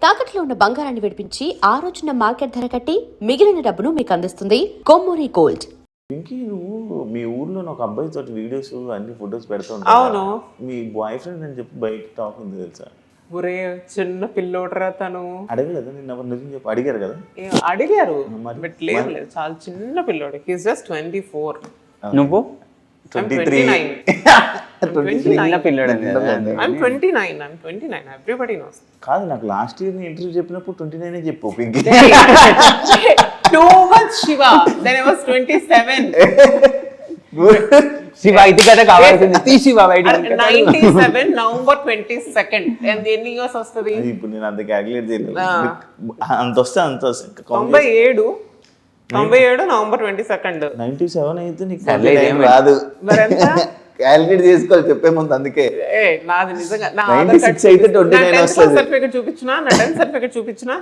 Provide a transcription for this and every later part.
తాకట్లో ఉన్న బంగారాన్ని విడిపించి ఆ రోజున మార్కెట్ ధర కట్టి మిగిలిన డబ్బును మీకు అందిస్తుంది కొమ్మూరి గోల్డ్. ఇంకీ నువ్వు మీ ఊర్లో ఒక అబ్బాయి తోటి వీడియోస్ అన్ని ఫొటోస్ పెడుతుంటా. అవును. మీ బాయ్ ఫ్రెండ్ అని చెప్పి బయట టాక్ ఉంది తెలుసా? ఒరే చిన్న పిల్లోడరా తను. అడగలేదా నిన్న నిజం చెప్పి అడిగారు కదా? అడిగారు బట్ లేదు చాలా చిన్న పిల్లోడు. He's just 24. నువ్వు 23. చిన్న పిల్లడు. I'm 29. Everybody knows. కాదు, నాకు లాస్ట్ ఇయర్ ఇంటర్వ్యూ చెప్పినప్పుడు 29 చెప్పు Pinky. Too much Shiva. Then I was 27. Shiva ఇది కదా కావాల్సింది. తీ శివ బయట. 97 November 22nd. And ఎన్ని ఇయర్స్ వస్తుంది? ఇప్పుడు నేను అంత క్యాలిక్యులేట్ చేయలేదు. అంత వస్తే 97 November 22nd. 97 అయితే నీకు సర్లేదు, రాదు. మరెంత? క్యాలిక్యులేట్ చేసుకోవాలి చెప్పే ముందు. అందుకే నాది నిజంగా 96 అయితే 29 వస్తుంది. సర్టిఫికెట్ చూపించినా, నా 10th సర్టిఫికెట్ చూపించినా.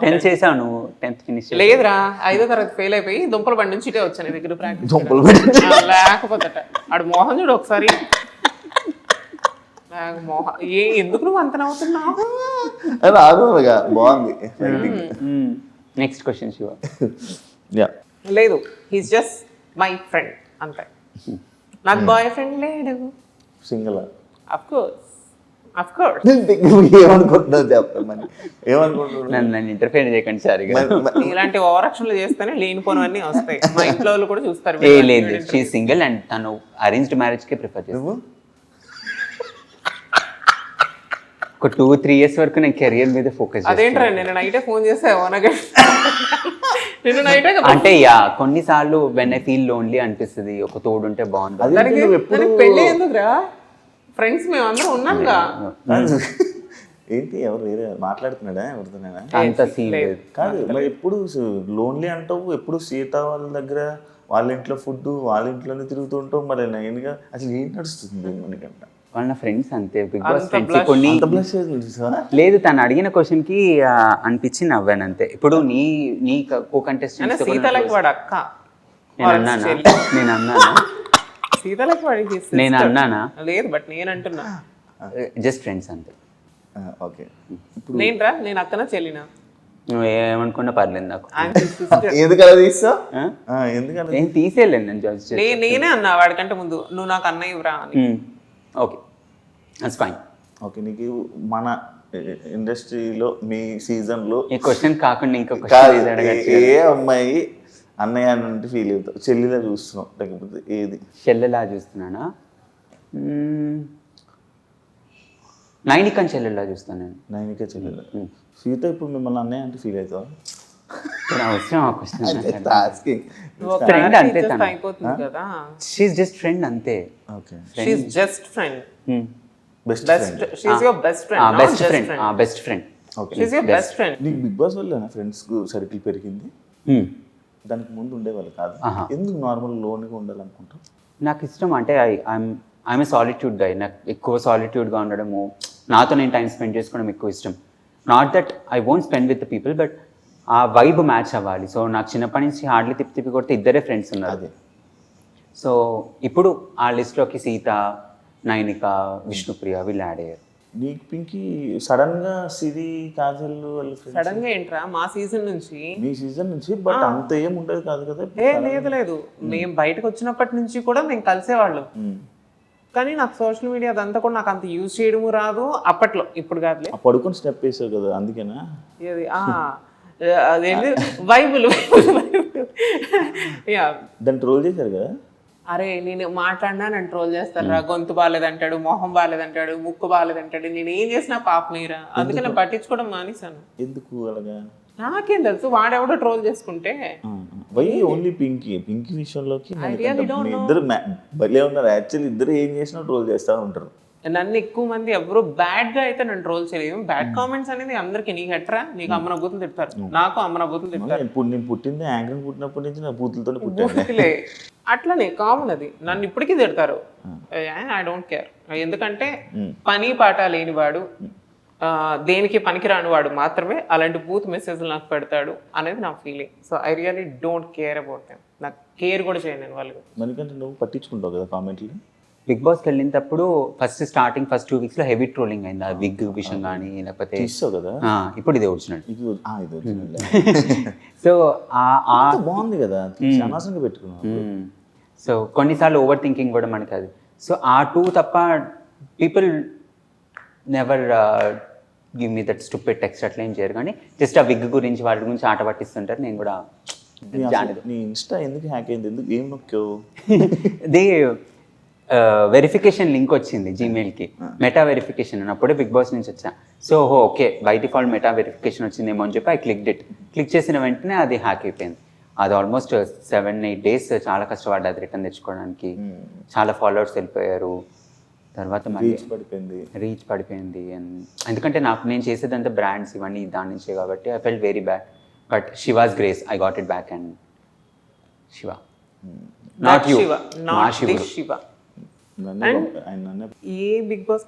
10th చేసావు నువ్వు? 10th ఫినిష్ లేదురా, 5వ తరగతి ఫెయిల్ అయిపోయి దుంపల బండి నుంచి ఇటే వచ్చాను దగ్గర ప్రాక్టీస్. దుంపలు లేకపోతే ఆడు మోహన్ చూడు ఒకసారి. మోహన్ ఎందుకు నువ్వు అంత నవ్వుతున్నావు? రాదుగా బాగుంది. Next question Shiva. లేదు, హీస్ జస్ట్ మై ఫ్రెండ్ అంతే. నాకు బాయ్ ఫ్రెండ్ లేడు. Single of course. ఏమనుకుంటున్నావు చెప్పమని? ఏమనుకుంటున్నావు? నన్ను ఇంటర్ఫేర్ చేయకండి సార్. ఇలాంటి ఓవరాక్షన్లు చేస్తేనే లేనిపోనివన్నీ వస్తాయి. మా ఇంట్లో వాళ్ళు కూడా చూస్తారు. లేదు, షీ సింగిల్ అండ్ తను అరేంజ్డ్ మ్యారేజ్ కి ప్రిఫర్ చేస్తాను. ఒక 2-3 years వరకు నేను కెరియర్ మీద ఫోకస్ చేస్తాను. అదేంట్రా నేను నైటే ఫోన్ చేసావు నిన్ను నైటే అంటే కొన్నిసార్లు వెన్ ఐ ఫీల్ లోన్లీ అనిపిస్తుంది, ఒక తోడుంటే బాగుంటుంది. పెళ్ళి ఎందుకురా? ఫ్రెండ్స్ మేము అందరం ఉన్నాంగా. ఏంటి ఎవరు వేరే మాట్లాడుతున్నాడా? ఎవరితోనేనా? అంత సీన్ లేదు. కాదు, మరి ఎప్పుడు లోన్లీ అంటావు, ఎప్పుడు సీత వాళ్ళ దగ్గర వాళ్ళ ఇంట్లో ఫుడ్ వాళ్ళ ఇంట్లోనే తిరుగుతుంటావు. మరి నేనుగా అసలు ఏం నడుస్తుంది మనకంట? వాళ్ళ ఫ్రెండ్స్ అంతే, బిగ్ బాస్ ఫ్రెండ్స్. కొన్ని లేదు, తను అడిగిన క్వశ్చన్ కి అనిపించి నవ్వాను అంతే. ఇప్పుడు నీ కో కంటెస్టెంట్ నేను అన్నానా? లేదు, బట్ నేను అంటున్నా జస్ట్ ఫ్రెండ్స్ అంతే. ఓకే, నేనురా, నేను అక్కన చెల్లినా నువ్వు ఏమనుకున్నా పర్లేదు నాకు. ఎందుకలా తీస్తావు? ఎందుకలా నేను తీసేయలేను. నేను నేనే అన్నా వాడికంటే ముందు, నువ్వు నాకు అన్నయ్య ఇవ్వరా అని. Okay, that's fine. ఓకే, నీకు మన ఇండస్ట్రీలో మీ సీజన్లో ఈ క్వశ్చన్ కాకుండా ఇంకొక ఏ అమ్మాయి అన్నయ్య అంటే ఫీల్ అవుతావు? చెల్లిలా చూస్తున్నావు లేకపోతే ఏది? చెల్లెలా చూస్తున్నానా? నైనికని చెల్లెలా చూస్తాను నేను. నైనిక చెల్లెలా. సీత ఇప్పుడు మిమ్మల్ని అన్నయ్య అంటే ఫీల్ అవుతావా? అవసరం ఆ క్వశ్చన్. ఫ్రెండ్ అంతే, అయిపోతుంది కదా. షీఈస్ జస్ట్ ఫ్రెండ్ అంతే. Okay, she's just friend. Best friend. She's your best friend. Best friend. Okay, she's your best friend. నీకు బిగ్ బాస్ వల్ల ఫ్రెండ్స్ సర్కిల్ పెరిగింది? దానికి ముందు ఉండేవాళ్ళు కాదు. ఎందుకు నార్మల్ లోన్గా ఉండాలనుకుంటావు? నాకు ఇష్టం అంటే ఐఎమ్ ఏ సాలిట్యూడ్ గై. నాకు ఎక్కువ సాలిట్యూడ్గా ఉండడము, నాతో నేను టైం స్పెండ్ చేసుకోవడం ఎక్కువ ఇష్టం. Not that I won't spend with the people, but ఆ వైబ్ మ్యాచ్ అవ్వాలి. సో నాకు చిన్నప్పటి నుంచి హార్డ్లీ తిప్పి కొడితే ఇద్దరే ఫ్రెండ్స్ ఉన్నారు. సో ఇప్పుడు ఆ లిస్ట్లోకి సీత, నైనిక, విష్ణుప్రియ వీళ్ళు యాడ్ అయ్యారు. నీకు పింకీ సడన్ గా సిరి, కాజల్ వాళ్ళు సడన్ గా ఏంట్రా? మా సీజన్ నుంచి. మీ సీజన్ నుంచి, బట్ అంత ఏం ఉండదు కాదు కదా? లేదు, మేము బయటకు వచ్చినప్పటి నుంచి కూడా మేము కలిసేవాళ్ళం. కానీ నాకు సోషల్ మీడియా అదంతా కూడా నాకు అంత యూజ్ చేయడము రాదు అప్పట్లో. ఇప్పుడు కాదులే. పడుకొని స్టెప్ వేసావు కదా, అందుకేనా? అదేంటి బైబుల్. దాన్ని ట్రోల్ చేశారు కదా? అరే నేను మాట్లాడినా నన్ను ట్రోల్ చేస్తారా? గొంతు బాగాలేదంటాడు, మొహం బాగాలేదంటాడు, ముక్కు బాగాలేదంటాడు. నేను ఏం చేసినా పాపమేరా. అందుకే నేను పట్టించుకోవడం మానేశాను. ఎందుకు అలాగా? నాకేం తెలుసు, వాడెవడో ట్రోల్ చేసుకుంటే. వై ఓన్లీ పింకీ విషయంలోకి ఇద్దరు భలే ఉన్నారు. యాక్చువల్లీ ఇద్దరు ఏం చేసినా ట్రోల్ చేస్తూ ఉంటారు. నన్ను ఎక్కువ మంది ఎవరు బ్యాడ్ గా అయితే నన్ను ట్రోల్ చేయలేదు. బ్యాడ్ కామెంట్స్ అనేది అందరికి, నీకు ఎట్రా, నీకు అమ్మన బూతులు తిడతారు, నాకు అమ్మన బూతులు తిడతారు. ఇప్పుడు నేను పుట్టింది యాంకర్ పుట్టినప్పటి నుంచి నా బూతులతోనే పుట్టాను. అట్లనే కామన్ అది. నన్ను ఇప్పటికీ తిడతారు. I don't care. ఎందుకంటే పని పాట లేనివాడు, దేనికి పనికిరాని వాడు మాత్రమే అలాంటి బూత్ మెసేజ్లు నాకు పెడతాడు అనేది నా feeling. So I really don't care about them. నాకు కేర్ కూడా చేయను నేను వాళ్ళు. మనకంటే నువ్వు పట్టించుకుంటావు కదా కామెంట్లు? బిగ్ బాస్కి వెళ్ళినప్పుడు ఫస్ట్ 2 వీక్స్లో హెవీ ట్రోలింగ్ అయింది ఆ విగ్ విషయం కానీ లేకపోతే తీస్తావు కదా ఇప్పుడు ఇది ఒరిజినల్. ఇది original. సో అంత బాగుంది కదా అనవసరంగా పెట్టుకున్నావు. సో కొన్నిసార్లు ఓవర్ థింకింగ్ కూడా మనకి అది. సో ఆ 2 తప్ప people never give me that stupid text అట్లా ఏం చేయరు, కానీ జస్ట్ ఆ విగ్ గురించి వాటి గురించి ఆట పట్టిస్తుంటారు. నేను కూడా నీ ఇన్స్టా ఎందుకు హ్యాక్ అయింది, ఎందుకు ఏం నొక్కావు? దే వెరిఫికేషన్ లింక్ వచ్చింది జీమెయిల్కి, మెటా వెరిఫికేషన్ అని. అప్పుడే బిగ్ బాస్ నుంచి వచ్చా. So okay by default meta verification వచ్చిందేమో అని చెప్పి క్లిక్ చేసిన వెంటనే అది హ్యాక్ అయిపోయింది. అది ఆల్మోస్ట్ 7-8 days చాలా కష్టపడ్డా అది రిటర్న్ తెచ్చుకోవడానికి. చాలా ఫాలోవర్స్ వెళ్ళిపోయారు. తర్వాత రీచ్ పడిపోయింది. ఎందుకంటే నేను చేసేదంతా బ్రాండ్స్ ఇవన్నీ దాని నుంచే కాబట్టి I felt very bad. But Shiva's grace I got it back. And Shiva not you, Shiva. ఏ బిగ్ బాస్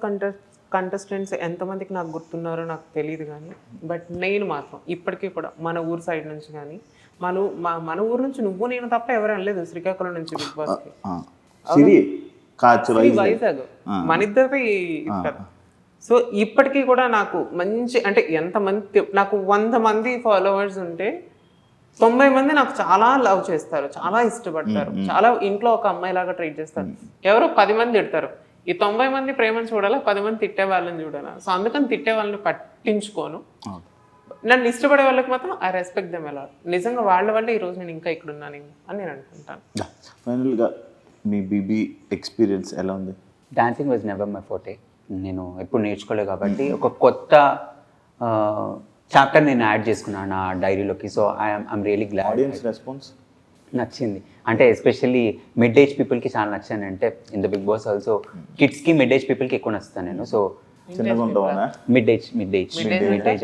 కంటెస్టెంట్స్ ఎంతమందికి నాకు గుర్తున్నారో నాకు తెలియదు, కానీ బట్ నేను మాత్రం ఇప్పటికీ కూడా మన ఊరు సైడ్ నుంచి కానీ మన ఊరు నుంచి నువ్వు నేను తప్ప ఎవరు అనలేదు శ్రీకాకుళం నుంచి బిగ్ బాస్కి. వైజాగ్ మన ఇద్దరిది. సో ఇప్పటికీ కూడా నాకు మంచి అంటే ఎంతమంది నాకు 100 మంది ఫాలోవర్స్ ఉంటే 90 మంది నాకు చాలా లవ్ చేస్తారు, చాలా ఇష్టపడతారు, చాలా ఇంట్లో ఒక అమ్మాయిలాగా ట్రీట్ చేస్తారు. ఎవరో 10 మంది తిడతారు. ఈ 90 మంది ప్రేమను చూడాలా, 10 మంది తిట్టే వాళ్ళని చూడాలా. సో అందుకని తిట్టే వాళ్ళని పట్టించుకోను. నన్ను ఇష్టపడే వాళ్ళకి మాత్రం ఐ రెస్పెక్ట్ దెమ్ ఎలా. నిజంగా వాళ్ళ వల్లే ఈరోజు నేను ఇంకా ఇక్కడ ఉన్నాను అని నేను అనుకుంటాను. ఫైనల్గా మీ బీబీ ఎక్స్పీరియన్స్ ఎలా ఉంది? Dancing was never my forte. నేను ఎప్పుడు నేర్చుకోలేదు కాబట్టి ఒక కొత్త చాప్టర్ నేను యాడ్ చేసుకున్నాను నా డైరీలోకి. So I'm really glad. Audience response నచ్చింది. అంటే ఎస్పెషల్లీ మిడ్ ఏజ్ పీపుల్కి చాలా నచ్చాను. అంటే in the big boss also కిడ్స్కి మిడ్ ఏజ్ పీపుల్కి ఎక్కువ నచ్చుతాను నేను. సో చిన్నగా ఉంటావా? మిడ్ ఏజ్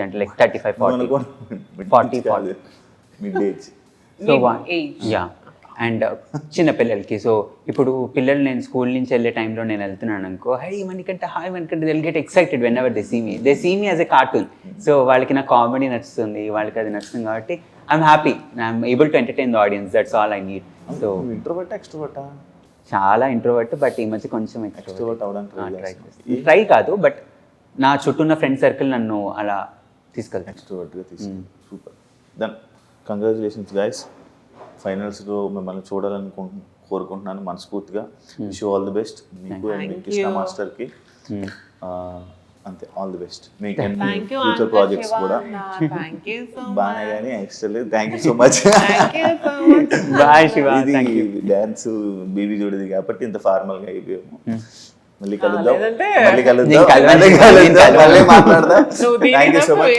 అంటే like 35-40 mid age. So yeah. And చిన్న పిల్లలకి. సో ఇప్పుడు పిల్లలు నేను స్కూల్ నుంచి వెళ్ళే టైంలో నేను వెళ్తున్నాను అనుకో, హై మనకంటే హాయ్ మనకంటే they'll get excited whenever they see me as a cartoon. So వాళ్ళకి నా కామెడీ నచ్చుతుంది, వాళ్ళకి అది నచ్చుతుంది కాబట్టి I'm happy. I'm able to entertain the audience. That's all I need. So introvert ఎక్స్ట్రోవర్టా? చాలా ఇంట్రోవర్ట్, బట్ ఈ మధ్య కొంచెం ఎక్స్ట్రోవర్ట్ అవడానికి ట్రై కాదు, బట్ నా చుట్టూ ఉన్న ఫ్రెండ్ సర్కిల్ నన్ను అలా తీసుకెళ్తాను. ఎక్స్ట్రోవర్ట్గా తీసుకెళ్తాను. సూపర్. Then congratulations guys. ఫైనల్స్లో మిమ్మల్ని చూడాలని కోరుకుంటున్నాను మనస్ఫూర్తిగా. Wish you all the best. మీకు అండ్ మీ కృష్ణ మాస్టర్కి అంతే ఆల్ ది బెస్ట్. మీకు ఫ్యూచర్ ప్రాజెక్ట్స్ కూడా బాగా కానీ extra. Thank you so much. ఇది డ్యాన్స్ బీబీ చూడేది కాబట్టి ఇంత ఫార్మల్గా అయిపోయాము. మళ్ళీ కలుద్దాం. మాట్లాడదాం. Thank you so much.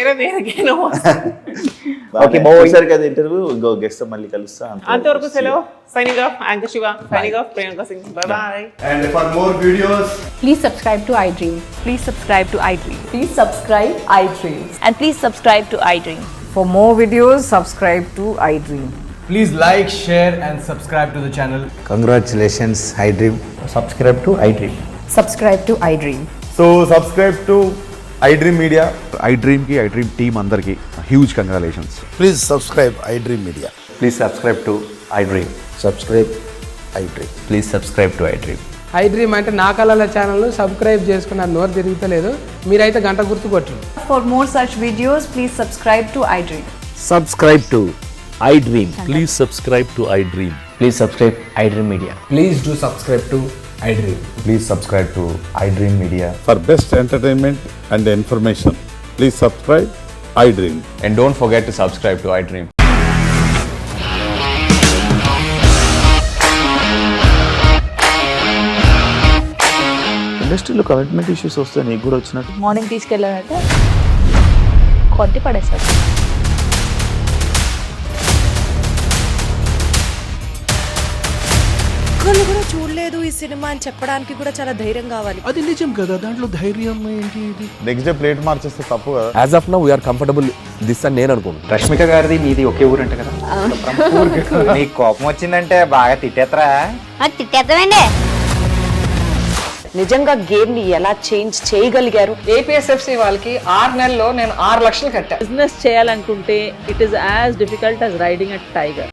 సరే కదా ఇంటర్వ్యూ ఇంకో గెస్ట్ మళ్ళీ కలుస్తా. అంతవరకు సెలవు. Signing off, Anchor Shiva. Signing off, Priyanka Singh. Bye-bye. And for more videos, please subscribe to iDream. Please subscribe to iDream. Please subscribe iDream. And please subscribe to iDream. For more videos, subscribe to iDream. please like, share and subscribe to the channel. Congratulations, iDream. Subscribe to iDream. Subscribe to iDream. So subscribe to iDream Media. iDream ki iDream team andarki huge congratulations. Please subscribe iDream Media. Please subscribe to iDream. Subscribe iDream. Please subscribe to iDream. iDream అంటే నా కళల channel subscribe చేసుకున్న నోరు తిరుగుతలేదు. మీరైతే గంట గుర్తు కొట్టండి. For more such videos, please subscribe to iDream. Subscribe to iDream. Please subscribe to iDream. Please subscribe iDream Media. Please do subscribe to iDream. Please subscribe to iDream Media. For best entertainment and information, please subscribe iDream. And don't forget to subscribe to iDream. ఇండస్ట్రీలో commitment issues వస్తే నీకు కూడా వచ్చినట్టు? Morning తీసుకెళ్ళాలంటే కొట్టి పడేస్తారు. ఒక్కళ్ళు కూడా చూడలేదు ఈ సినిమా అని చెప్పడానికి కూడా చాలా ధైర్యం కావాలి. అది నిజం కదా, దాంట్లో ధైర్యం ఏంటి? నెక్స్ట్ డే ప్లేట్ మార్చేస్తే తప్పు కదా. As of now we are comfortable this అని నేను అనుకుంటున్నాను. రష్మిక గారిది మీది ఒకే ఊరు అంట కదా? నీకు కోపం వచ్చిందంటే బాగా తిట్టేత్తరా? తిట్టేద్దామండి. నిజంగా గేమ్ ని ఎలా చేంజ్ చేయగలిగారు? APSFC వాళ్ళకి 6 నెలల్లో నేను 6 లక్షలు కట్టా. బిజినెస్ చేయాలనుకుంటే it is as difficult as riding a tiger.